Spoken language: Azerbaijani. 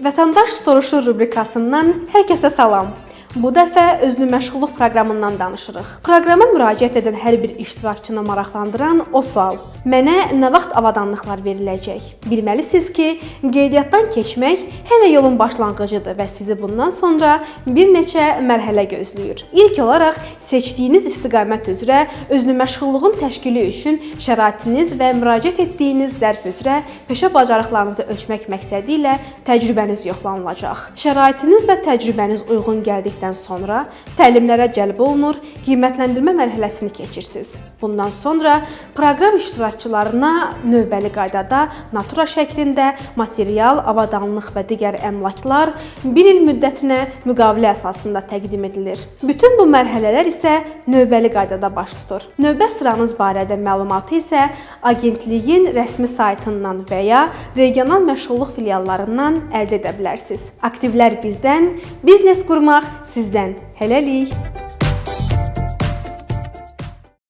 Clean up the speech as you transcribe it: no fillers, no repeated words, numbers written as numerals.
Vətəndaş soruşur rubrikasından hər kəsə salam. Bu dəfə özünü məşğulluq proqramından danışırıq. Proqrama müraciət edən hər bir iştirakçını maraqlandıran o sual: mənə nə vaxt avadanlıqlar veriləcək? Bilməlisiniz ki, qeydiyyatdan keçmək hələ yolun başlanğıcıdır və sizi bundan sonra bir neçə mərhələ gözləyir. İlk olaraq seçdiyiniz istiqamət üzrə özünü məşğulluğun təşkili üçün şəraitiniz və müraciət etdiyiniz zərf üzrə peşə bacarıqlarınızı ölçmək məqsədi ilə təcrübəniz yoxlanılacaq. Şəraitiniz və təcrübəniz uyğun gəldikdən sonra təlimlərə cəlb olunur, qiymətləndirmə mərhələsini keçirsiniz. Bundan sonra proqram iştirakçılarına növbəli qaydada natura şəklində material, avadanlıq və digər əmlaklar 1 il müddətinə müqavilə əsasında təqdim edilir. Bütün bu mərhələlər isə növbəli qaydada baş tutur. Növbə sıranız barədə məlumatı isə agentliyin rəsmi saytından və ya regional məşğulluq filiallarından əldə edə bilərsiniz. Aktivlər bizdən, biznes qurmaq sizdən. Hələlik!